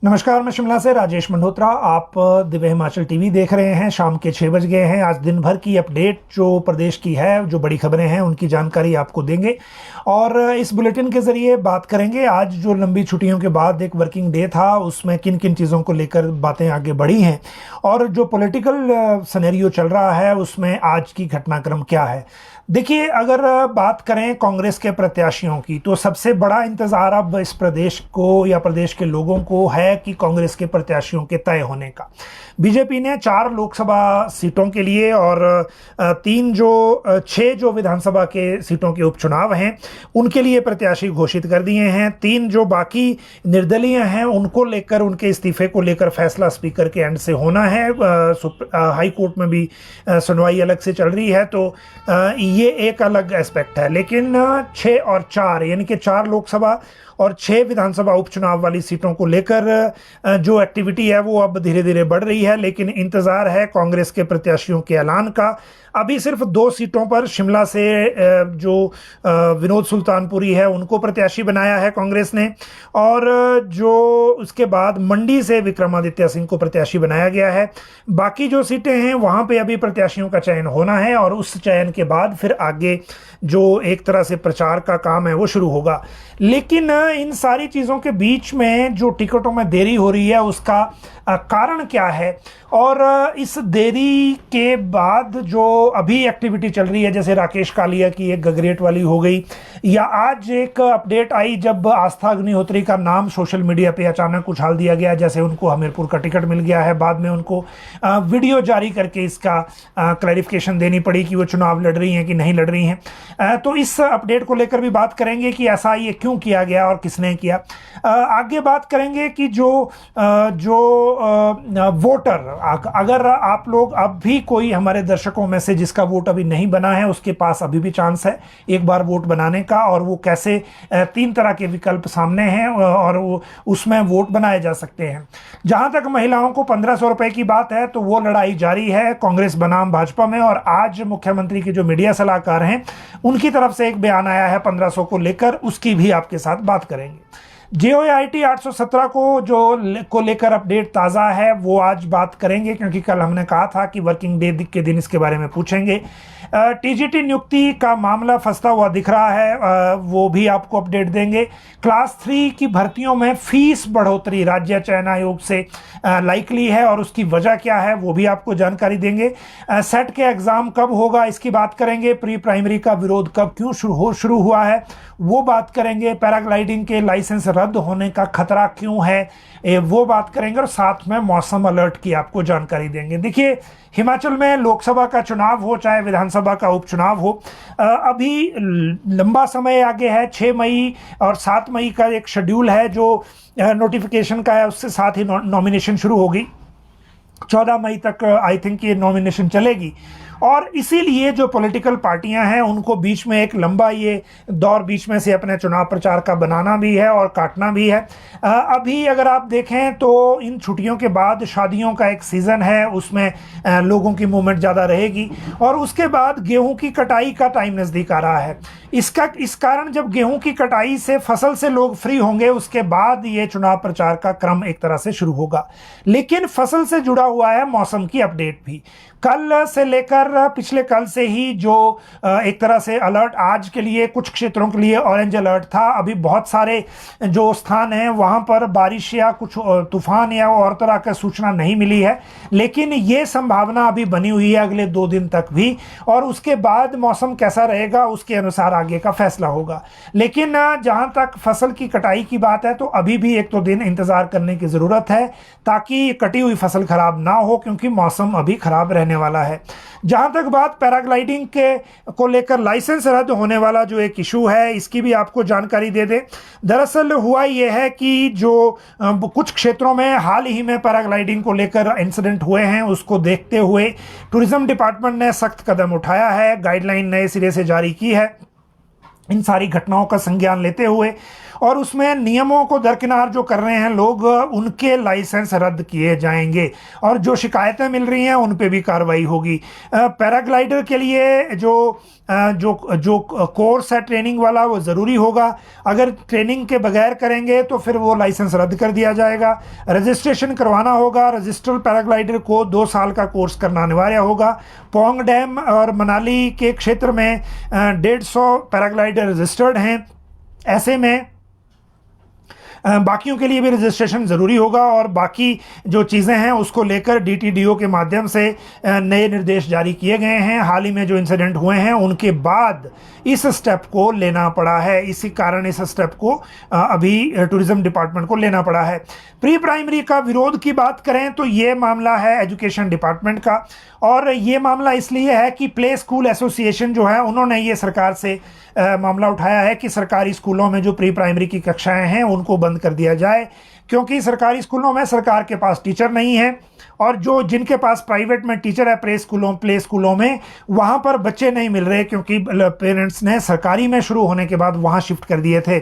नमस्कार, मैं शिमला से राजेश मल्होत्रा। आप दिव्य हिमाचल टीवी देख रहे हैं। शाम के 6 बज गए हैं। आज दिन भर की अपडेट जो प्रदेश की है, जो बड़ी खबरें हैं, उनकी जानकारी आपको देंगे और इस बुलेटिन के जरिए बात करेंगे। आज जो लंबी छुट्टियों के बाद एक वर्किंग डे था, उसमें किन किन चीज़ों को लेकर बातें आगे बढ़ी हैं और जो पॉलिटिकल सिनेरियो चल रहा है उसमें आज की घटनाक्रम क्या है। देखिए, अगर बात करें कांग्रेस के प्रत्याशियों की, तो सबसे बड़ा इंतजार अब इस प्रदेश को या प्रदेश के लोगों को है कि कांग्रेस के प्रत्याशियों के तय होने का। बीजेपी ने 4 लोकसभा सीटों के लिए और 6 जो विधानसभा के सीटों के उपचुनाव हैं उनके लिए प्रत्याशी घोषित कर दिए हैं। 3 जो बाकी निर्दलीय हैं उनको लेकर, उनके इस्तीफे को लेकर फैसला स्पीकर के एंड से होना है। हाई कोर्ट में भी सुनवाई अलग से चल रही है, तो ये एक अलग एस्पेक्ट है। लेकिन 6 और 4 यानी कि 4 लोकसभा और 6 विधानसभा उपचुनाव वाली सीटों को लेकर जो एक्टिविटी है वो अब धीरे धीरे बढ़ रही है। लेकिन इंतजार है कांग्रेस के प्रत्याशियों के ऐलान का। अभी सिर्फ 2 सीटों पर शिमला से जो विनोद सुल्तानपुरी है उनको प्रत्याशी बनाया है कांग्रेस ने, और जो उसके बाद मंडी से विक्रमादित्य सिंह को प्रत्याशी बनाया गया है। बाकी जो सीटें हैं वहाँ पे अभी प्रत्याशियों का चयन होना है और उस चयन के बाद फिर आगे जो एक तरह से प्रचार का काम है वो शुरू होगा। लेकिन इन सारी चीज़ों के बीच में जो टिकटों में देरी हो रही है उसका कारण क्या है, और इस देरी के बाद जो अभी एक्टिविटी चल रही है, जैसे राकेश कालिया की एक गगरेट वाली हो गई, या आज एक अपडेट आई जब आस्था अग्निहोत्री का नाम सोशल मीडिया पे अचानक उछाल दिया गया, जैसे उनको हमीरपुर का टिकट मिल गया है। बाद में उनको वीडियो जारी करके इसका क्लैरिफिकेशन देनी पड़ी कि वो चुनाव लड़ रही हैं कि नहीं लड़ रही हैं। तो इस अपडेट को लेकर भी बात करेंगे कि ऐसा ये क्यों किया गया और किसने किया। आगे बात करेंगे कि जो वोटर, अगर आप लोग, अब भी कोई हमारे दर्शकों में से जिसका वोट अभी नहीं बना है, उसके पास अभी भी चांस है एक बार वोट बनाने का, और वो कैसे 3 तरह के विकल्प सामने हैं और वो उसमें वोट बनाए जा सकते हैं। जहां तक महिलाओं को 1500 रुपए की बात है, तो वो लड़ाई जारी है कांग्रेस बनाम भाजपा में, और आज मुख्यमंत्री के जो मीडिया सलाहकार हैं उनकी तरफ से एक बयान आया है 1500 को लेकर, उसकी भी आपके साथ बात करेंगे। JOIT 817 को लेकर अपडेट ताज़ा है, वो आज बात करेंगे, क्योंकि कल हमने कहा था कि वर्किंग डे के दिन इसके बारे में पूछेंगे। TGT नियुक्ति का मामला फंसता हुआ दिख रहा है, वो भी आपको अपडेट देंगे। क्लास 3 की भर्तियों में फीस बढ़ोतरी राज्य चयन आयोग से लाइकली है, और उसकी वजह क्या है वो भी आपको जानकारी देंगे। सेट के एग्ज़ाम कब होगा इसकी बात करेंगे। प्री प्राइमरी का विरोध कब क्यों शुरू हुआ है वो बात करेंगे। पैराग्लाइडिंग के लाइसेंस रद्द होने का खतरा क्यों है वो बात करेंगे, और साथ में मौसम अलर्ट की आपको जानकारी देंगे। देखिए, हिमाचल में लोकसभा का चुनाव हो चाहे विधानसभा का उपचुनाव हो, अभी लंबा समय आगे है। 6 मई और 7 मई का एक शेड्यूल है जो नोटिफिकेशन का है, उससे साथ ही नॉमिनेशन शुरू होगी। 14 मई तक आई थिंक ये नॉमिनेशन चलेगी, और इसीलिए जो पॉलिटिकल पार्टियां हैं उनको बीच में एक लंबा ये दौर बीच में से अपने चुनाव प्रचार का बनाना भी है और काटना भी है। अभी अगर आप देखें तो इन छुट्टियों के बाद शादियों का एक सीज़न है, उसमें लोगों की मूवमेंट ज़्यादा रहेगी, और उसके बाद गेहूं की कटाई का टाइम नज़दीक आ रहा है। इस कारण जब गेहूं की कटाई से, फसल से लोग फ्री होंगे, उसके बाद ये चुनाव प्रचार का क्रम एक तरह से शुरू होगा। लेकिन फसल से जुड़ा हुआ है मौसम की अपडेट भी। कल से लेकर पिछले कल से ही जो एक तरह से अलर्ट, आज के लिए कुछ क्षेत्रों के लिए ऑरेंज अलर्ट था। अभी बहुत सारे जो स्थान हैं वहां पर बारिश या कुछ तूफान या और तरह का सूचना नहीं मिली है, लेकिन ये संभावना अभी बनी हुई है अगले 2 दिन तक भी, और उसके बाद मौसम कैसा रहेगा उसके अनुसार आगे का फैसला होगा। लेकिन जहां तक फसल की कटाई की बात है, तो अभी भी 1-2 दिन इंतजार करने की जरूरत है ताकि कटी हुई फसल खराब ना हो, क्योंकि मौसम अभी खराब रहने वाला है। जहां तक बात पैराग्लाइडिंग के को लेकर लाइसेंस रद्द होने वाला जो एक इशू है, इसकी भी आपको जानकारी दे दें। दरअसल हुआ यह है कि जो कुछ क्षेत्रों में हाल ही में पैराग्लाइडिंग को लेकर इंसिडेंट हुए हैं, उसको देखते हुए टूरिज्म डिपार्टमेंट ने सख्त कदम उठाया है, गाइडलाइन नए सिरे से जारी की है इन सारी घटनाओं का संज्ञान लेते हुए, और उसमें नियमों को दरकिनार जो कर रहे हैं लोग, उनके लाइसेंस रद्द किए जाएंगे और जो शिकायतें मिल रही हैं उन पे भी कार्रवाई होगी। पैराग्लाइडर के लिए जो कोर्स है ट्रेनिंग वाला वो ज़रूरी होगा। अगर ट्रेनिंग के बगैर करेंगे तो फिर वो लाइसेंस रद्द कर दिया जाएगा। रजिस्ट्रेशन करवाना होगा। रजिस्टर्ड पैराग्लाइडर को 2 साल का कोर्स करना अनिवार्य होगा। पोंग डैम और मनाली के क्षेत्र में 150 पैराग्लाइडर रजिस्टर्ड हैं। ऐसे में बाकियों के लिए भी रजिस्ट्रेशन ज़रूरी होगा और बाकी जो चीज़ें हैं उसको लेकर DTDO के माध्यम से नए निर्देश जारी किए गए हैं। हाल ही में जो इंसिडेंट हुए हैं उनके बाद इस स्टेप को लेना पड़ा है। इसी कारण इस स्टेप को अभी टूरिज़्म डिपार्टमेंट को लेना पड़ा है। प्री प्राइमरी का विरोध की बात करें तो ये मामला है एजुकेशन डिपार्टमेंट का, और ये मामला इसलिए है कि प्ले स्कूल एसोसिएशन जो है उन्होंने ये सरकार से मामला उठाया है कि सरकारी स्कूलों में जो प्री प्राइमरी की कक्षाएं हैं उनको बंद कर दिया जाए, क्योंकि सरकारी स्कूलों में सरकार के पास टीचर नहीं है और जो जिनके पास प्राइवेट में टीचर है प्ले स्कूलों में, वहाँ पर बच्चे नहीं मिल रहे क्योंकि पेरेंट्स ने सरकारी में शुरू होने के बाद वहाँ शिफ्ट कर दिए थे।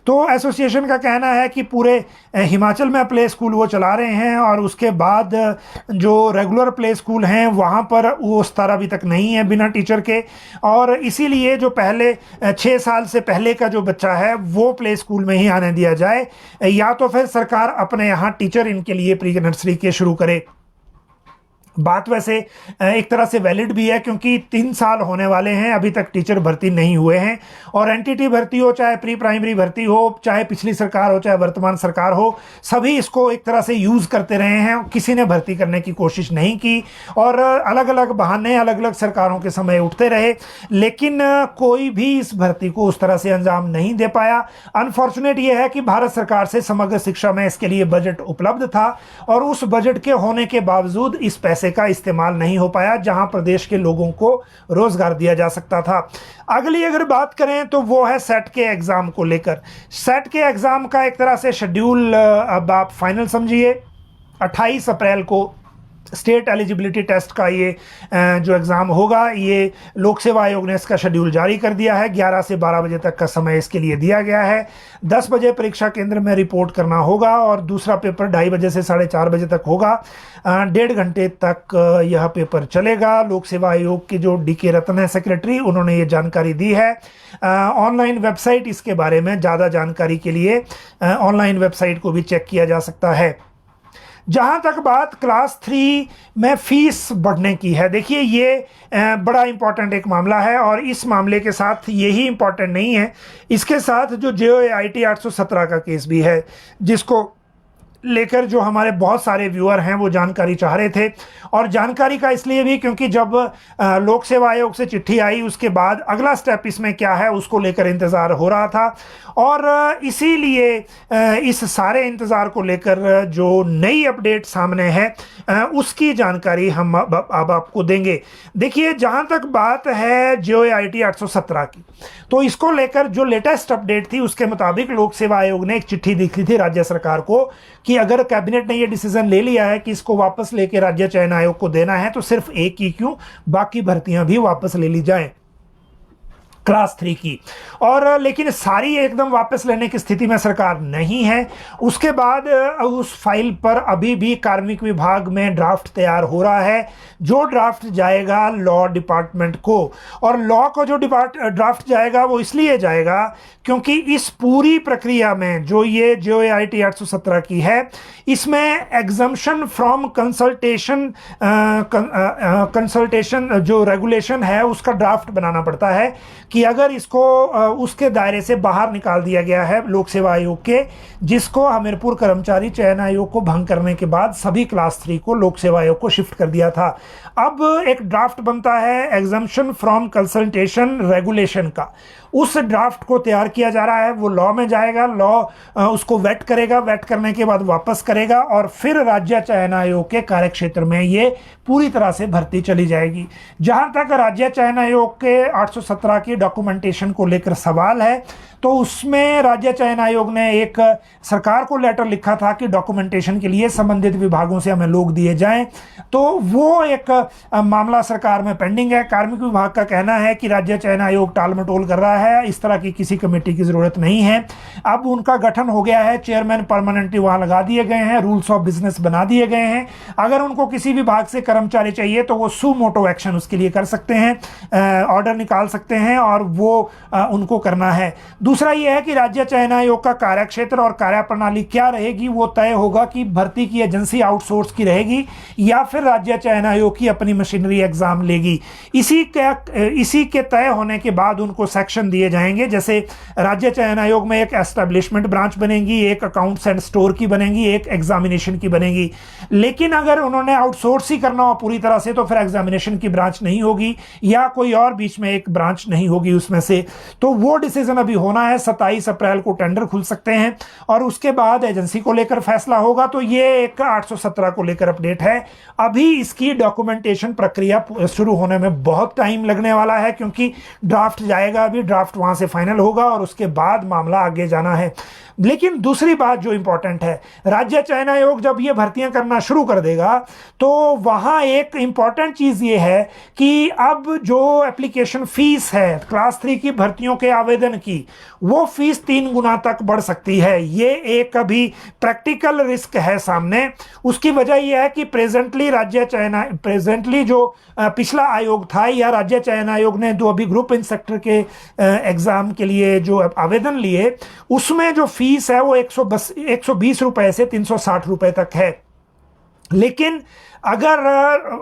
तो एसोसिएशन का कहना है कि पूरे हिमाचल में प्ले स्कूल वो चला रहे हैं और उसके बाद जो रेगुलर प्ले स्कूल हैं वहाँ पर वो स्तर अभी तक नहीं है बिना टीचर के, और इसीलिए जो पहले 6 साल से पहले का जो बच्चा है वो प्ले स्कूल में ही आने दिया जाए, या तो फिर सरकार अपने यहाँ टीचर इनके लिए प्री नर्सरी के शुरू करे। बात वैसे एक तरह से वैलिड भी है क्योंकि 3 साल होने वाले हैं, अभी तक टीचर भर्ती नहीं हुए हैं, और एनटीटी भर्ती हो चाहे प्री प्राइमरी भर्ती हो, चाहे पिछली सरकार हो चाहे वर्तमान सरकार हो, सभी इसको एक तरह से यूज़ करते रहे हैं। किसी ने भर्ती करने की कोशिश नहीं की और अलग अलग बहाने अलग अलग सरकारों के समय उठते रहे, लेकिन कोई भी इस भर्ती को उस तरह से अंजाम नहीं दे पाया। अनफॉर्चुनेट ये है कि भारत सरकार से समग्र शिक्षा में इसके लिए बजट उपलब्ध था और उस बजट के होने के बावजूद इस पैसे का इस्तेमाल नहीं हो पाया जहां प्रदेश के लोगों को रोजगार दिया जा सकता था। अगली अगर बात करें तो वो है सेट के एग्जाम को लेकर। सेट के एग्जाम का एक तरह से शेड्यूल अब आप फाइनल समझिए। 28 अप्रैल को स्टेट एलिजिबिलिटी टेस्ट का ये जो एग्ज़ाम होगा, ये लोक सेवा आयोग ने इसका शेड्यूल जारी कर दिया है। 11 से 12 बजे तक का समय इसके लिए दिया गया है। 10 बजे परीक्षा केंद्र में रिपोर्ट करना होगा और दूसरा पेपर 2:30 बजे से 4:30 बजे तक होगा। 1.5 घंटे तक यह पेपर चलेगा। लोक सेवा आयोग के जो DK रतन है सेक्रेटरी, उन्होंने ये जानकारी दी है। ऑनलाइन वेबसाइट इसके बारे में ज़्यादा जानकारी के लिए ऑनलाइन वेबसाइट को भी चेक किया जा सकता है। जहाँ तक बात क्लास 3 में फ़ीस बढ़ने की है, देखिए ये बड़ा इम्पॉर्टेंट एक मामला है और इस मामले के साथ यही इम्पॉर्टेंट नहीं है, इसके साथ जो JOIT 817 का केस भी है, जिसको लेकर जो हमारे बहुत सारे व्यूअर हैं वो जानकारी चाह रहे थे। और जानकारी का इसलिए भी क्योंकि जब लोक सेवा आयोग से चिट्ठी आई उसके बाद अगला स्टेप इसमें क्या है उसको लेकर इंतज़ार हो रहा था, और इसीलिए इस सारे इंतज़ार को लेकर जो नई अपडेट सामने है उसकी जानकारी हम अब आपको देंगे। देखिए, जहाँ तक बात है JOIT 817 की, तो इसको लेकर जो लेटेस्ट अपडेट थी उसके मुताबिक लोक सेवा आयोग ने एक चिट्ठी लिखी थी राज्य सरकार को कि अगर कैबिनेट ने ये डिसीजन ले लिया है कि इसको वापस लेके राज्य चयन आयोग को देना है तो सिर्फ एक ही क्यों, बाकी भर्तियां भी वापस ले ली जाएं क्लास 3 की। और लेकिन सारी एकदम वापस लेने की स्थिति में सरकार नहीं है। उसके बाद उस फाइल पर अभी भी कार्मिक विभाग में ड्राफ्ट तैयार हो रहा है, जो ड्राफ्ट जाएगा लॉ डिपार्टमेंट को। और लॉ को जो ड्राफ्ट जाएगा वो इसलिए जाएगा क्योंकि इस पूरी प्रक्रिया में जो ये JOIT 817 की है, इसमें एग्जम्पशन फ्रॉम कंसल्टेशन जो रेगुलेशन है उसका ड्राफ्ट बनाना पड़ता है कि अगर इसको उसके दायरे से बाहर निकाल दिया गया है लोक सेवा आयोग के, जिसको हमीरपुर कर्मचारी चयन आयोग को भंग करने के बाद सभी क्लास 3 को लोक सेवा आयोग को शिफ्ट कर दिया था। अब एक ड्राफ्ट बनता है एग्जम्पशन फ्रॉम कंसल्टेशन रेगुलेशन का, उस ड्राफ्ट को तैयार किया जा रहा है, वो लॉ में जाएगा, लॉ उसको वेट करेगा, वेट करने के बाद वापस करेगा और फिर राज्य चयन आयोग के कार्यक्षेत्र में ये पूरी तरह से भर्ती चली जाएगी। जहां तक राज्य चयन आयोग के 817 की डॉक्यूमेंटेशन को लेकर सवाल है, तो उसमें राज्य चयन आयोग ने एक सरकार को लेटर लिखा था कि डॉक्यूमेंटेशन के लिए संबंधित विभागों से हमें लोग दिए जाएं। तो वो एक मामला सरकार में पेंडिंग है। कार्मिक विभाग का कहना है कि राज्य चयन आयोग टाल मटोल कर रहा है, इस तरह की किसी कमेटी की जरूरत नहीं है। अब उनका गठन हो गया है, चेयरमैन परमानेंटली वहां लगा दिए गए हैं, रूल्स ऑफ बिजनेस बना दिए गए हैं। अगर उनको किसी विभाग से कर्मचारी चाहिए तो वो सू मोटो एक्शन उसके लिए कर सकते हैं, ऑर्डर निकाल सकते हैं और वो उनको करना है। दूसरा यह है कि राज्य चयन आयोग का कार्यक्षेत्र और कार्यप्रणाली क्या रहेगी, वो तय होगा कि भर्ती की एजेंसी आउटसोर्स की रहेगी या फिर राज्य चयन आयोग की अपनी मशीनरी एग्जाम लेगी। इसी के तय होने के बाद उनको सेक्शन दिए जाएंगे। जैसे राज्य चयन आयोग में एक एस्टेब्लिशमेंट ब्रांच बनेगी, एक अकाउंट्स एंड स्टोर की बनेगी, एक एग्जामिनेशन की बनेगी। लेकिन अगर उन्होंने आउटसोर्स ही करना हो पूरी तरह से तो फिर एग्जामिनेशन की ब्रांच नहीं होगी या कोई और बीच में एक ब्रांच नहीं होगी उसमें से। तो वो डिसीजन अभी होना है। 27 अप्रैल को टेंडर खुल सकते हैं और उसके बाद एजेंसी को लेकर फैसला होगा। तो ये एक 817 को लेकर अपडेट है। अभी इसकी डॉक्यूमेंटेशन प्रक्रिया शुरू होने में बहुत टाइम लगने वाला है, क्योंकि ड्राफ्ट जाएगा, अभी ड्राफ्ट वहां से फाइनल होगा और उसके बाद मामला आगे जाना है। लेकिन दूसरी बात जो इंपॉर्टेंट है, राज्य चयन आयोग जब ये भर्तियां करना शुरू कर देगा तो वहां एक इंपॉर्टेंट चीज ये है कि अब जो एप्लीकेशन फीस है क्लास 3 की भर्तियों के आवेदन की, वो फीस 3 गुना तक बढ़ सकती है। ये एक अभी प्रैक्टिकल रिस्क है सामने। उसकी वजह यह है कि प्रेजेंटली जो पिछला आयोग था या राज्य चयन आयोग ने जो अभी ग्रुप इंस्पेक्टर के एग्जाम के लिए जो आवेदन लिए, उसमें जो फीस है वो 120 रुपए से 360 रुपए तक है। लेकिन अगर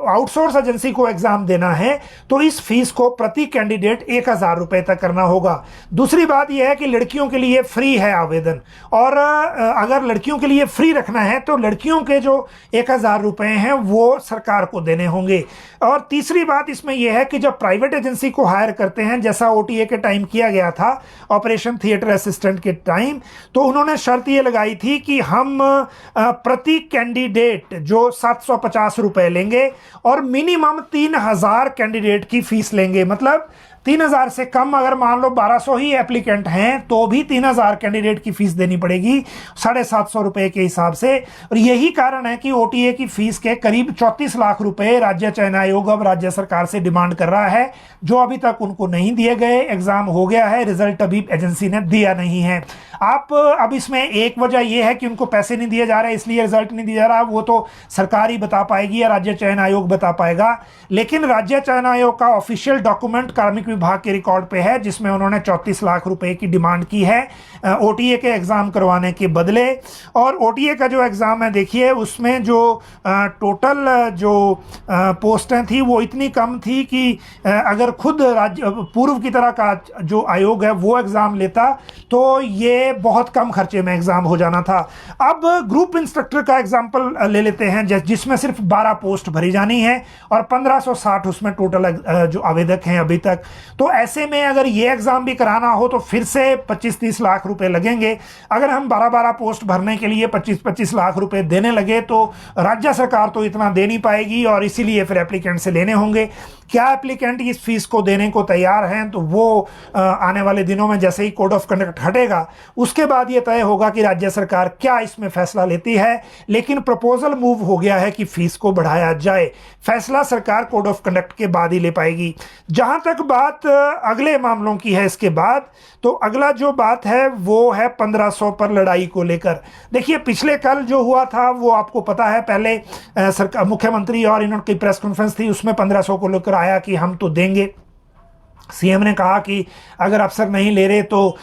आउटसोर्स एजेंसी को एग्जाम देना है तो इस फीस को प्रति कैंडिडेट 1000 रुपए तक करना होगा। दूसरी बात यह है कि लड़कियों के लिए फ्री है आवेदन, और अगर लड़कियों के लिए फ्री रखना है तो लड़कियों के जो 1000 रुपए हैं वो सरकार को देने होंगे। और तीसरी बात इसमें यह है कि जब प्राइवेट एजेंसी को हायर करते हैं, जैसा OTA के टाइम किया गया था, ऑपरेशन थिएटर असिस्टेंट के टाइम, तो उन्होंने शर्त यह लगाई थी कि हम प्रति कैंडिडेट जो 750 रुपए लेंगे और मिनिमम 3000 कैंडिडेट की फीस लेंगे। मतलब 3000 से कम अगर मान लो 1200 ही एप्लीकेंट हैं तो भी 3000 कैंडिडेट की फीस देनी पड़ेगी 750 रुपए के हिसाब से। और यही कारण है कि OTA की फीस के करीब 34 लाख रुपए राज्य चयन आयोग अब राज्य सरकार से डिमांड कर रहा है, जो अभी तक उनको नहीं दिए गए। एग्जाम हो गया है, रिजल्ट अभी एजेंसी ने दिया नहीं है। अब इसमें एक वजह यह है कि उनको पैसे नहीं दिए जा रहे इसलिए रिजल्ट नहीं दिया जा रहा, वो तो सरकार ही बता पाएगी या राज्य चयन आयोग बता पाएगा। लेकिन राज्य चयन आयोग का ऑफिशियल डॉक्यूमेंट कार्मिक विभाग के रिकॉर्ड पे है, जिसमें उन्होंने 34 लाख रुपए की डिमांड की है OTA के एग्जाम करवाने के बदले। और OTA का जो एग्जाम है देखिए, उसमें जो टोटल जो पोस्टें थी वो इतनी कम थी कि अगर खुद राज्य पूर्व की तरह का जो आयोग है वो एग्जाम लेता तो ये बहुत कम खर्चे में एग्जाम हो जाना था। अब ग्रुप इंस्ट्रक्टर का एग्जाम्पल ले लेते हैं, जिसमें सिर्फ 12 पोस्ट भरी जानी है और 1560 उसमें टोटल जो आवेदक हैं अभी तक। तो ऐसे में अगर ये एग्जाम भी कराना हो तो फिर से 25-30 लाख रुपए लगेंगे। अगर हम 12-12 पोस्ट भरने के लिए 25-25 लाख रुपए देने लगे तो राज्य सरकार तो इतना दे नहीं पाएगी और इसीलिए फिर एप्लीकेंट से लेने होंगे। क्या एप्लीकेंट इस फीस को देने को तैयार हैं? तो वो आने वाले दिनों में जैसे ही कोड ऑफ कंडक्ट हटेगा उसके बाद ये तय होगा कि राज्य सरकार क्या इसमें फैसला लेती है। लेकिन प्रपोजल मूव हो गया है कि फीस को बढ़ाया जाए। फैसला सरकार कोड ऑफ कंडक्ट के बाद ही ले पाएगी। जहां तक बात अगले मामलों की है इसके बाद, तो अगला जो बात है वो है 1500 पर लड़ाई को लेकर। देखिए, पिछले कल जो हुआ था वो आपको पता है, पहले सरकार मुख्यमंत्री और इन्होंने प्रेस कॉन्फ्रेंस थी, उसमें 1500 को लेकर आया कि हम तो देंगे। सीएम ने कहा कि अगर अफसर नहीं ले रहे तो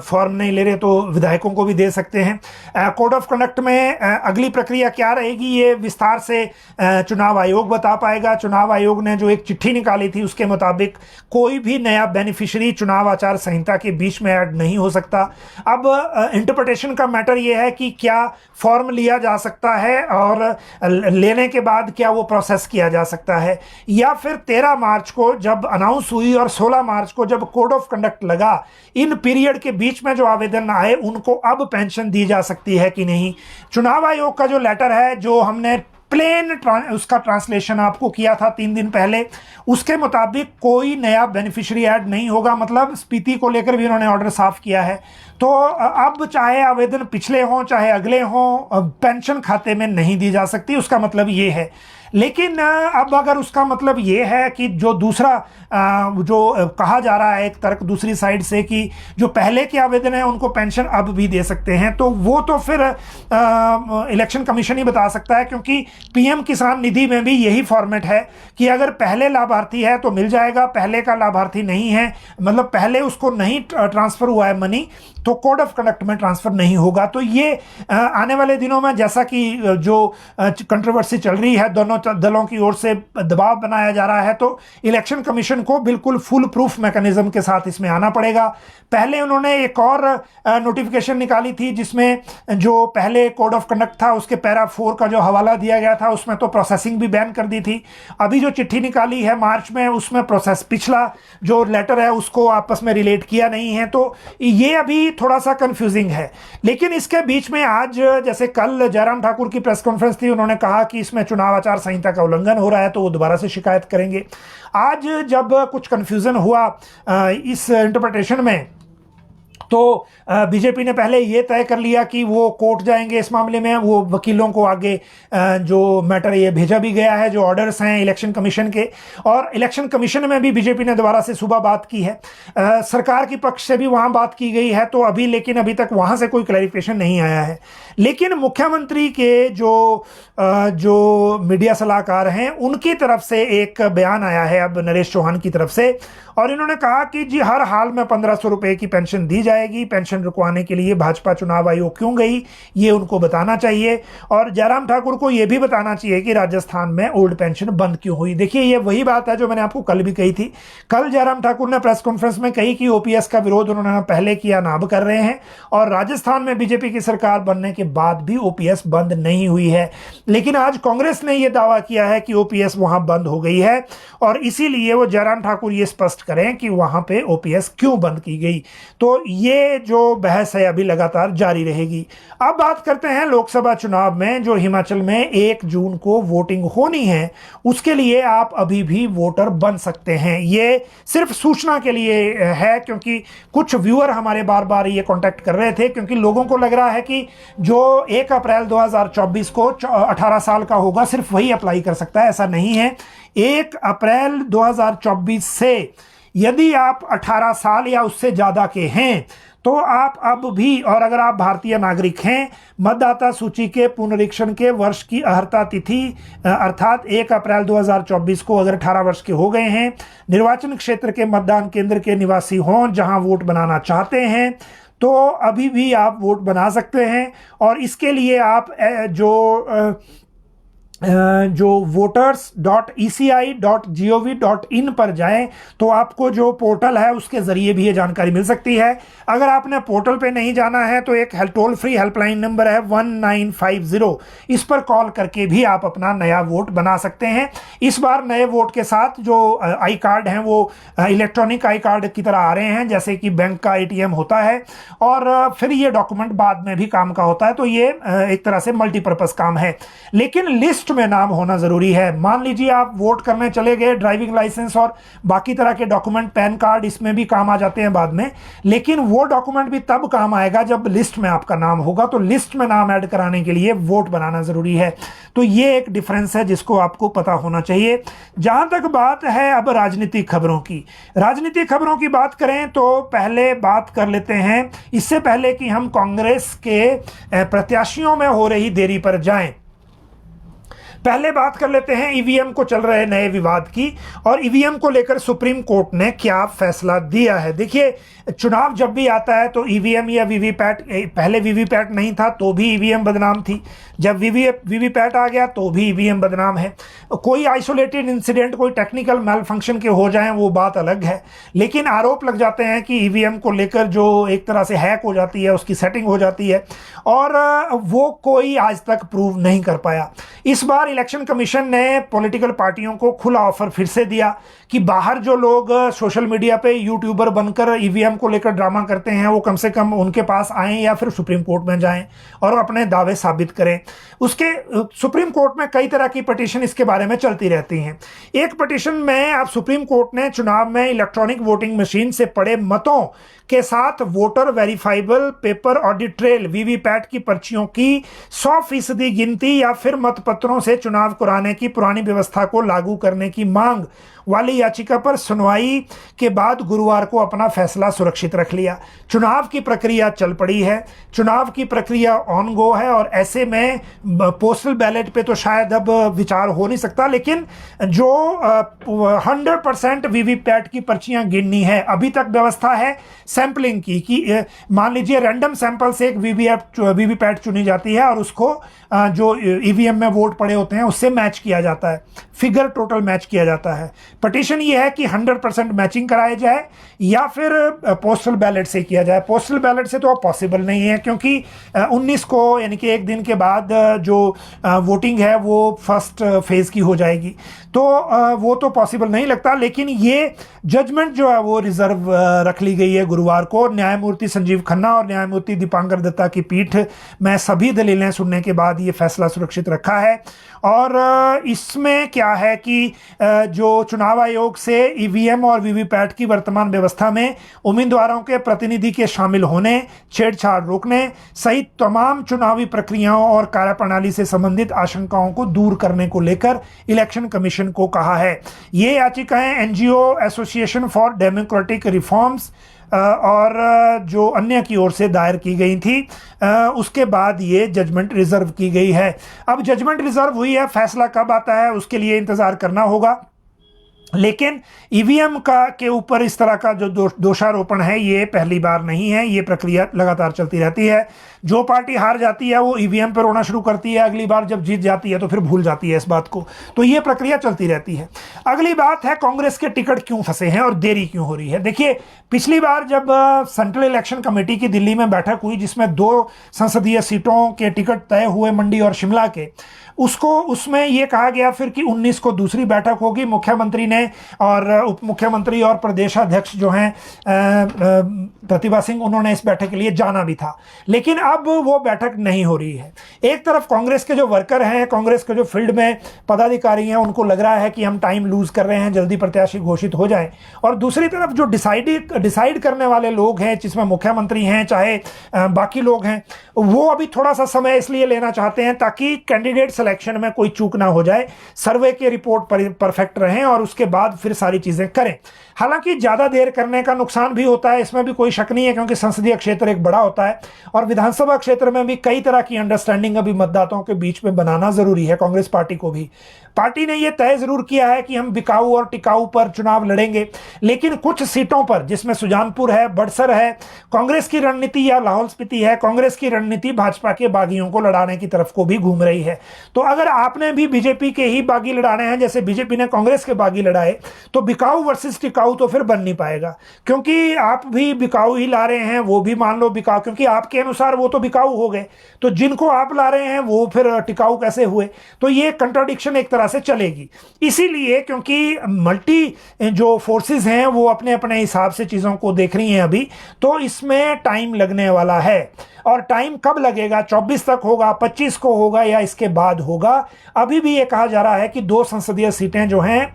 फॉर्म नहीं ले रहे तो विधायकों को भी दे सकते हैं। कोड ऑफ कंडक्ट में अगली प्रक्रिया क्या रहेगी ये विस्तार से चुनाव आयोग बता पाएगा। चुनाव आयोग ने जो एक चिट्ठी निकाली थी उसके मुताबिक कोई भी नया बेनिफिशियरी चुनाव आचार संहिता के बीच में ऐड नहीं हो सकता। अब इंटरप्रिटेशन का मैटर ये है कि क्या फॉर्म लिया जा सकता है और लेने के बाद क्या वो प्रोसेस किया जा सकता है, या फिर 13 मार्च को जब अनाउंस हुई और 16 मार्च को जब कोड ऑफ कंडक्ट लगा, इन पीरियड के बीच में जो आवेदन आए उनको अब पेंशन दी जा सकती है कि नहीं। चुनाव आयोग का जो लेटर है जो हमने प्लेन उसका ट्रांसलेशन आपको किया था 3 दिन पहले, उसके मुताबिक कोई नया बेनिफिशियरी ऐड नहीं होगा। मतलब स्पीति को लेकर भी उन्होंने ऑर्डर साफ किया है। तो अब चाहे आवेदन पिछले हों चाहे अगले हों, पेंशन खाते में नहीं दी जा सकती, उसका मतलब ये है। लेकिन अब अगर उसका मतलब ये है कि जो दूसरा जो कहा जा रहा है, एक तर्क दूसरी साइड से, कि जो पहले के आवेदन है उनको पेंशन अब भी दे सकते हैं, तो वो तो फिर इलेक्शन कमीशन ही बता सकता है, क्योंकि पीएम किसान निधि में भी यही फॉर्मेट है कि अगर पहले लाभार्थी है तो मिल जाएगा, पहले का लाभार्थी नहीं है, मतलब पहले उसको नहीं ट्रांसफर हुआ है मनी, तो कोड ऑफ कंडक्ट में ट्रांसफर नहीं होगा। तो ये आने वाले दिनों में, जैसा कि जो कंट्रोवर्सी चल रही है, दोनों दलों की ओर से दबाव बनाया जा रहा है, तो इलेक्शन कमीशन को बिल्कुल फुल प्रूफ मैकेनिज्म के साथ इसमें आना पड़ेगा। पहले उन्होंने एक और नोटिफिकेशन निकाली थी जिसमें जो पहले कोड ऑफ कंडक्ट था उसके पैरा 4 का जो हवाला दिया गया था, उसमें तो प्रोसेसिंग भी बैन कर दी थी। अभी जो चिट्ठी निकाली है मार्च में, उसमें प्रोसेस पिछला जो लेटर है उसको आपस में रिलेट किया नहीं है, तो ये अभी थोड़ा सा कंफ्यूजिंग है। लेकिन इसके बीच में आज, जैसे कल जयराम ठाकुर की प्रेस कॉन्फ्रेंस थी, उन्होंने कहा कि इसमें चुनाव आचार संहिता का उल्लंघन हो रहा है, तो वो दोबारा से शिकायत करेंगे। आज जब कुछ कंफ्यूजन हुआ इस इंटरप्रिटेशन में, तो बीजेपी ने पहले ये तय कर लिया कि वो कोर्ट जाएंगे इस मामले में। वो वकीलों को आगे जो मैटर ये भेजा भी गया है, जो ऑर्डर्स हैं इलेक्शन कमीशन के, और इलेक्शन कमीशन में भी बीजेपी ने दोबारा से सुबह बात की है। सरकार की पक्ष से भी वहाँ बात की गई है, तो लेकिन अभी तक वहाँ से कोई क्लैरिफिकेशन नहीं आया है। लेकिन मुख्यमंत्री के जो मीडिया सलाहकार हैं, उनकी तरफ से एक बयान आया है अब नरेश चौहान की तरफ से, और इन्होंने कहा कि जी हर हाल में 1500 रुपए की पेंशन दी जाएगी। पेंशन रुकवाने के लिए भाजपा चुनाव आयोग क्यों गई, ये उनको बताना चाहिए, और जयराम ठाकुर को ये भी बताना चाहिए कि राजस्थान में ओल्ड पेंशन बंद क्यों हुई। देखिए, ये वही बात है जो मैंने आपको कल भी कही थी। कल जयराम ठाकुर ने प्रेस कॉन्फ्रेंस में कही कि ओपीएस का विरोध उन्होंने पहले किया, ना अब कर रहे हैं, और राजस्थान में बीजेपी की सरकार बनने के बाद भी ओपीएस बंद नहीं हुई है। लेकिन आज कांग्रेस ने यह दावा किया है कि ओपीएस वहां बंद हो गई है, और इसीलिए वो जयराम ठाकुर ये स्पष्ट करें कि वहां पे ओपीएस क्यों बंद की गई। तो ये जो बहस है अभी लगातार जारी रहेगी। अब बात करते हैं लोकसभा चुनाव में, जो हिमाचल में 1 जून को वोटिंग होनी है, उसके लिए आप अभी भी वोटर बन सकते हैं। ये सिर्फ सूचना के लिए है, क्योंकि कुछ व्यूअर हमारे बार बार ये कांटेक्ट कर रहे थे, क्योंकि लोगों को लग रहा है कि जो 1 अप्रैल 2024 को 18 साल का होगा सिर्फ वही अप्लाई कर सकता है। ऐसा नहीं है। 1 अप्रैल 2024 से यदि आप 18 साल या उससे ज़्यादा के हैं तो आप अब भी, और अगर आप भारतीय नागरिक हैं, मतदाता सूची के पुनरीक्षण के वर्ष की अर्हता तिथि अर्थात 1 अप्रैल 2024 को अगर 18 वर्ष के हो गए हैं, निर्वाचन क्षेत्र के मतदान केंद्र के निवासी हों जहां वोट बनाना चाहते हैं, तो अभी भी आप वोट बना सकते हैं। और इसके लिए आप जो voters.eci.gov.in पर जाएं तो आपको जो पोर्टल है उसके ज़रिए भी ये जानकारी मिल सकती है। अगर आपने पोर्टल पे नहीं जाना है तो एक टोल फ्री हेल्पलाइन नंबर है 1950, इस पर कॉल करके भी आप अपना नया वोट बना सकते हैं। इस बार नए वोट के साथ जो आई कार्ड हैं वो इलेक्ट्रॉनिक आई कार्ड की तरह आ रहे हैं, जैसे कि बैंक का ATM होता है, और फिर ये डॉक्यूमेंट बाद में भी काम का होता है। तो ये एक तरह से मल्टीपर्पज़ काम है, लेकिन लिस्ट में नाम होना जरूरी है। मान लीजिए आप वोट करने चले गए, ड्राइविंग लाइसेंस और बाकी तरह के डॉक्यूमेंट, पैन कार्ड, इसमें भी काम आ जाते हैं बाद में, लेकिन वो डॉक्यूमेंट भी तब काम आएगा जब लिस्ट में आपका नाम होगा। तो लिस्ट में नाम ऐड कराने के लिए वोट बनाना जरूरी है। तो ये एक डिफरेंस है जिसको आपको पता होना चाहिए। जहां तक बात है अब राजनीतिक खबरों की, राजनीतिक खबरों की बात करें तो पहले बात कर लेते हैं, इससे पहले कि हम कांग्रेस के प्रत्याशियों में हो रही देरी पर जाएं, पहले बात कर लेते हैं ईवीएम को चल रहे नए विवाद की, और ईवीएम को लेकर सुप्रीम कोर्ट ने क्या फैसला दिया है। देखिए, चुनाव जब भी आता है तो ईवीएम या वीवीपैट, पहले वीवीपैट नहीं था तो भी ईवीएम बदनाम थी, जब वीवीपैट आ गया तो भी ईवीएम बदनाम है। कोई आइसोलेटेड इंसिडेंट, कोई टेक्निकल मैल फंक्शन के हो जाएं वो बात अलग है, लेकिन आरोप लग जाते हैं कि ईवीएम को लेकर जो एक तरह से हैक हो जाती है, उसकी सेटिंग हो जाती है, और वो कोई आज तक प्रूव नहीं कर पाया। इस बार इलेक्शन कमीशन ने पॉलिटिकल पार्टियों को खुला ऑफर फिर से दिया कि बाहर जो लोग सोशल मीडिया पे यूट्यूबर बनकर ईवीएम को लेकर ड्रामा करते हैं वो कम से कम उनके पास आएं या फिर सुप्रीम कोर्ट में जाएं और अपने दावे साबित करें। उसके सुप्रीम कोर्ट में कई तरह की पिटीशन इसके बारे में चलती रहती हैं। एक पिटीशन में अब सुप्रीम कोर्ट ने चुनाव में इलेक्ट्रॉनिक वोटिंग मशीन से पड़े मतों के साथ voter verifiable paper audit trail VVPAT की पर्चियों की 100% गिनती या फिर मतपत्रों से चुनाव कराने की पुरानी व्यवस्था को लागू करने की मांग वाली याचिका पर सुनवाई के बाद गुरुवार को अपना फैसला सुरक्षित रख लिया। चुनाव की प्रक्रिया चल पड़ी है, चुनाव की प्रक्रिया ऑन गो है और ऐसे में पोस्टल बैलेट पे तो शायद अब विचार हो नहीं सकता, लेकिन जो 100% वीवीपैट की पर्चियां गिननी है, अभी तक व्यवस्था है सैंपलिंग की कि मान लीजिए रैंडम सैंपल से एक वीवीपैट चुनी जाती है और उसको जो ईवीएम में वोट पड़े होते हैं उससे मैच किया जाता है, फिगर टोटल मैच किया जाता है। पिटीशन ये है कि 100% मैचिंग कराया जाए या फिर पोस्टल बैलेट से किया जाए। पोस्टल बैलेट से तो अब पॉसिबल नहीं है क्योंकि 19 को यानी कि एक दिन के बाद जो वोटिंग है वो फर्स्ट फेज की हो जाएगी, तो वो तो पॉसिबल नहीं लगता। लेकिन ये जजमेंट जो है वो रिजर्व रख ली गई है गुरुवार को। न्यायमूर्ति संजीव खन्ना और न्यायमूर्ति दीपांकर दत्ता की पीठ में सभी दलीलें सुनने के बाद ये फैसला सुरक्षित रखा है। और इसमें क्या है कि जो चुनाव आयोग से ईवीएम और वीवीपैट की वर्तमान व्यवस्था में उम्मीदवारों के प्रतिनिधि के शामिल होने, छेड़छाड़ रोकने सहित तमाम चुनावी प्रक्रियाओं और कार्यप्रणाली से संबंधित आशंकाओं को दूर करने को लेकर इलेक्शन कमीशन को कहा है। ये याचिकाएं NGO association for democratic reforms और जो अन्य की ओर से दायर की गई थी, उसके बाद ये जजमेंट रिजर्व की गई है। अब जजमेंट रिजर्व हुई है, फैसला कब आता है उसके लिए इंतजार करना होगा। लेकिन ईवीएम का के ऊपर इस तरह का जो दोषारोपण है ये पहली बार नहीं है, ये प्रक्रिया लगातार चलती रहती है। जो पार्टी हार जाती है वो ईवीएम पर रोना शुरू करती है, अगली बार जब जीत जाती है तो फिर भूल जाती है इस बात को, तो ये प्रक्रिया चलती रहती है। अगली बात है कांग्रेस के टिकट क्यों फंसे हैं और देरी क्यों हो रही है। देखिए, पिछली बार जब सेंट्रल इलेक्शन कमेटी की दिल्ली में बैठक हुई जिसमें 2 संसदीय सीटों के टिकट तय हुए, मंडी और शिमला के, उसमें यह कहा गया फिर कि 19 को दूसरी बैठक होगी। मुख्यमंत्री ने और उप मुख्यमंत्री और प्रदेशाध्यक्ष जो हैं प्रतिभा सिंह, उन्होंने इस बैठक के लिए जाना भी था, लेकिन अब वो बैठक नहीं हो रही है। एक तरफ कांग्रेस के जो वर्कर हैं, कांग्रेस के जो फील्ड में पदाधिकारी हैं, उनको लग रहा है कि हम टाइम लूज कर रहे हैं, जल्दी प्रत्याशी घोषित हो जाए, और दूसरी तरफ जो डिसाइड करने वाले लोग हैं, जिसमें मुख्यमंत्री हैं चाहे बाकी लोग हैं, वो अभी थोड़ा सा समय इसलिए लेना चाहते हैं ताकि कैंडिडेट सिलेक्शन में कोई चूक ना हो जाए, सर्वे की रिपोर्ट परफेक्ट रहें और उसके बाद फिर सारी चीजें करें। हालांकि ज्यादा देर करने का नुकसान भी होता है, इसमें भी कोई शक नहीं है, क्योंकि संसदीय क्षेत्र एक बड़ा होता है और विधानसभा क्षेत्र में भी कई तरह की अंडरस्टैंडिंग अभी मतदाताओं के बीच में बनाना जरूरी है। कांग्रेस पार्टी को भी, पार्टी ने यह तय जरूर किया है कि हम बिकाऊ और टिकाऊ पर चुनाव लड़ेंगे, लेकिन कुछ सीटों पर, जिसमें सुजानपुर है, बड़सर है, कांग्रेस की रणनीति या लाहौल स्पीति है, कांग्रेस की रणनीति भाजपा के बागियों को लड़ाने की तरफ को भी घूम रही है। तो अगर आपने भी बीजेपी के ही बागी लड़ाने हैं, जैसे बीजेपी ने कांग्रेस के बागी लड़ाए, तो बिकाऊ वर्सेस टिकाऊ तो फिर बन नहीं पाएगा, क्योंकि आप भी बिकाऊ ही ला रहे हैं, वो भी मान लो बिकाऊ, क्योंकि आपके अनुसार वो तो बिकाऊ हो गए, तो जिनको आप ला रहे हैं वो फिर टिकाऊ कैसे हुए। तो ये कंट्राडिक्शन एक तरह से चलेगी। इसीलिए क्योंकि मल्टी जो फोर्सेस हैं वो अपने अपने हिसाब से चीजों को देख रही हैं अभी, तो इसमें टाइम लगने वाला है। और टाइम कब लगेगा, 24 तक होगा, 25 को होगा या इसके बाद होगा, अभी भी ये कहा जा रहा है कि 2 संसदीय सीटें जो हैं,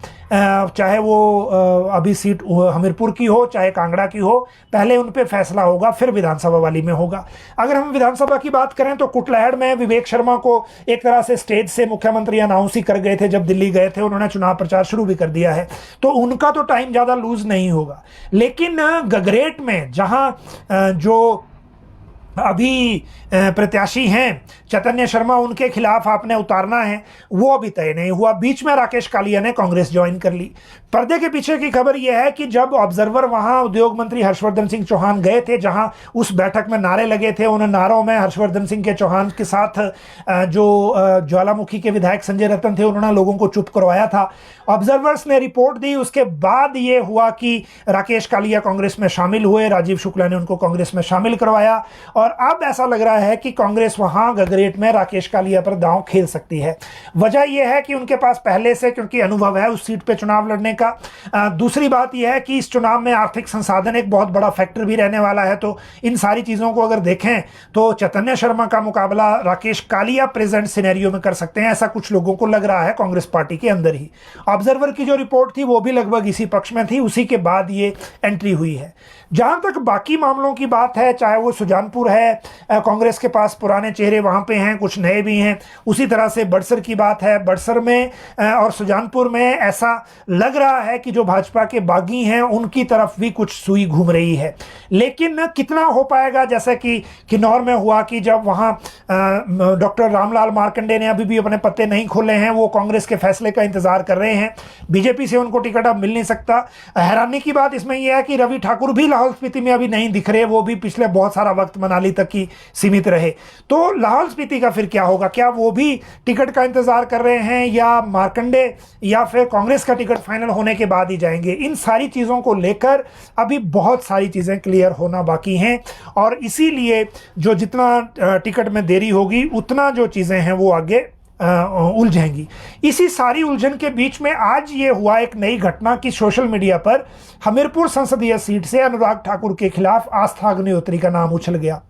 चाहे वो अभी सीट हमीरपुर की हो चाहे कांगड़ा की हो, पहले उन पे फैसला होगा, फिर विधानसभा वाली में होगा। अगर हम विधानसभा की बात करें तो कुटलैहड़ में विवेक शर्मा को एक तरह से स्टेज से मुख्यमंत्री अनाउंस ही कर गए थे जब दिल्ली गए थे, उन्होंने चुनाव प्रचार शुरू भी कर दिया है, तो उनका तो टाइम ज्यादा लूज नहीं होगा। लेकिन गगरेट में जहां जो अभी प्रत्याशी हैं चैतन्य शर्मा, उनके खिलाफ आपने उतारना है, वो अभी तय नहीं हुआ। बीच में राकेश कालिया ने कांग्रेस ज्वाइन कर ली। पर्दे के पीछे की खबर यह है कि जब ऑब्जर्वर वहां उद्योग मंत्री हर्षवर्धन सिंह चौहान गए थे, जहां उस बैठक में नारे लगे थे, उन नारों में हर्षवर्धन सिंह के चौहान के साथ जो ज्वालामुखी के विधायक संजय रतन थे, उन्होंने लोगों को चुप करवाया था। ऑब्जर्वर्स ने रिपोर्ट दी, उसके बाद ये हुआ कि राकेश कालिया कांग्रेस में शामिल हुए, राजीव शुक्ला ने उनको कांग्रेस में शामिल करवाया और और अब ऐसा लग रहा है कि कांग्रेस वहां गगरेट में राकेश कालिया पर दांव खेल सकती है। वजह यह है कि उनके पास पहले से क्योंकि अनुभव है उस सीट पे चुनाव लड़ने का। दूसरी बात यह है कि इस चुनाव में आर्थिक संसाधन एक बहुत बड़ा फैक्टर भी रहने वाला है। तो इन सारी चीजों को अगर देखें तो चैतन्य शर्मा का मुकाबला राकेश कालिया प्रेजेंट सिनेरियो में कर सकते हैं, ऐसा कुछ लोगों को लग रहा है कांग्रेस पार्टी के अंदर ही। ऑब्जर्वर की जो रिपोर्ट थी वो भी लगभग इसी पक्ष में थी, उसी के बाद ये एंट्री हुई है। जहां तक बाकी मामलों की बात है, चाहे वो सुजानपुर है, कांग्रेस के पास पुराने चेहरे वहां पे हैं, कुछ नए भी हैं। उसी तरह से बड़सर की बात है, बड़सर में और सुजानपुर में ऐसा लग रहा है कि जो भाजपा के बागी हैं उनकी तरफ भी कुछ सुई घूम रही है। लेकिन कितना हो पाएगा, जैसा कि किन्नौर में हुआ कि जब वहां डॉक्टर रामलाल मार्कंडे ने अभी भी अपने पत्ते नहीं खोले हैं, वो कांग्रेस के फैसले का इंतजार कर रहे हैं। बीजेपी से उनको टिकट अब मिल नहीं सकता। हैरानी की बात इसमें यह है कि रवि ठाकुर भी लाहौल स्पीति में अभी नहीं दिख रहे, वो भी पिछले बहुत सारा वक्त मनाली तक ही सीमित रहे। तो लाहौल स्पीति का फिर क्या होगा? क्या वो भी टिकट का इंतजार कर रहे हैं या मार्कंडे या फिर कांग्रेस का टिकट फाइनल होने के बाद ही जाएंगे? इन सारी चीजों को लेकर अभी बहुत सारी चीजें क्लियर होना बाकी हैं और इसीलिए जो जितना टिकट में देरी होगी उतना जो चीजें हैं वो आगे उलझेंगी। इसी सारी उलझन के बीच में आज ये हुआ एक नई घटना कि सोशल मीडिया पर हमीरपुर संसदीय सीट से अनुराग ठाकुर के खिलाफ आस्था अग्निहोत्री का नाम उछल गया।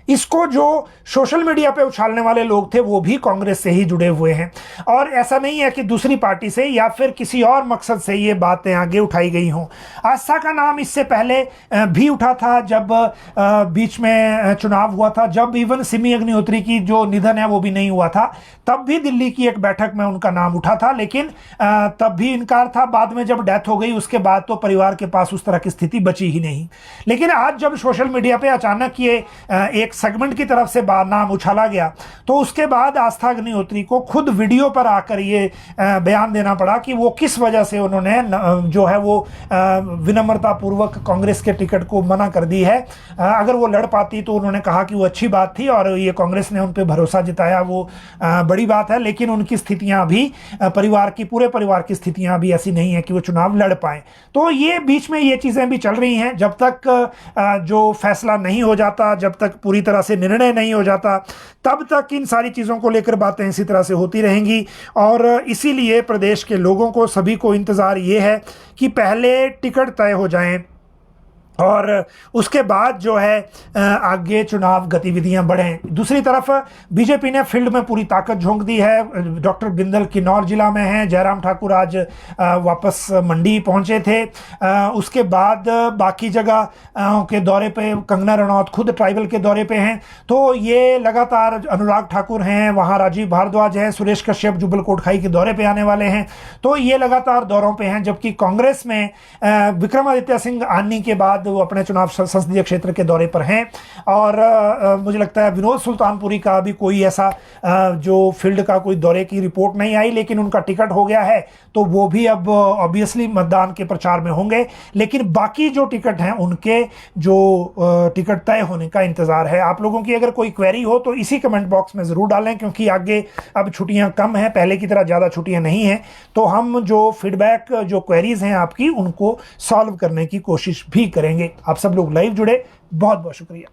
इसको जो सोशल मीडिया पे उछालने वाले लोग थे वो भी कांग्रेस से ही जुड़े हुए हैं और ऐसा नहीं है कि दूसरी पार्टी से या फिर किसी और मकसद से ये बातें आगे उठाई गई हों। आस्था का नाम इससे पहले भी उठा था जब बीच में चुनाव हुआ था, जब इवन सिमी अग्निहोत्री की जो निधन है वो भी नहीं हुआ था, तब भी दिल्ली की एक बैठक में उनका नाम उठा था, लेकिन तब भी इनकार था। बाद में जब डेथ हो गई उसके बाद तो परिवार के पास उस तरह की स्थिति बची ही नहीं। लेकिन आज जब सोशल मीडिया पे अचानक ये एक सेगमेंट की तरफ से नाम उछाला गया तो उसके बाद आस्था अग्निहोत्री को खुद वीडियो पर आकर ये बयान देना पड़ा कि वो किस वजह से उन्होंने जो है वो विनम्रता पूर्वक कांग्रेस के टिकट को मना कर दी है। अगर वो लड़ पाती तो उन्होंने कहा कि वो अच्छी बात थी और ये कांग्रेस ने उन पर भरोसा जताया, वो बड़ी बात है। लेकिन उनकी स्थितियां भी पूरे परिवार की स्थितियां भी ऐसी नहीं है कि वो चुनाव लड़ पाए। तो ये बीच में ये चीजें भी चल रही हैं। जब तक जो फैसला नहीं हो जाता, जब तक पूरी तरह से निर्णय नहीं हो जाता, तब तक इन सारी चीजों को लेकर बातें इसी तरह से होती रहेंगी। और इसीलिए प्रदेश के लोगों को सभी को इंतजार ये है कि पहले टिकट तय हो जाएं और उसके बाद जो है आगे चुनाव गतिविधियां बढ़ें। दूसरी तरफ बीजेपी ने फील्ड में पूरी ताकत झोंक दी है। डॉक्टर बिंदल किन्नौर जिला में हैं, जयराम ठाकुर आज वापस मंडी पहुंचे थे। उसके बाद बाकी जगह के दौरे पे कंगना रनौत खुद ट्राइबल के दौरे पे हैं। तो ये लगातार अनुराग ठाकुर हैं, वहाँ राजीव भारद्वाज हैं, सुरेश कश्यप जुब्बल कोटखाई के दौरे पे आने वाले हैं। तो ये लगातार दौरों पे हैं। जबकि कांग्रेस में विक्रमादित्य सिंह आनी के बाद वो अपने चुनाव संसदीय क्षेत्र के दौरे पर हैं और मुझे लगता है विनोद सुल्तानपुरी का भी कोई ऐसा जो फील्ड का कोई दौरे की रिपोर्ट नहीं आई, लेकिन उनका टिकट हो गया है तो वो भी अब ऑब्वियसली मतदान के प्रचार में होंगे। लेकिन बाकी जो टिकट हैं उनके जो टिकट तय होने का इंतजार है। आप लोगों की अगर कोई क्वेरी हो तो इसी कमेंट बॉक्स में जरूर डालें, क्योंकि आगे अब छुट्टियां कम हैं, पहले की तरह ज़्यादा छुट्टियां नहीं हैं। तो हम जो फीडबैक जो क्वेरीज हैं आपकी उनको सॉल्व करने की कोशिश भी करेंगे। आप सब लोग लाइव जुड़े, बहुत बहुत शुक्रिया।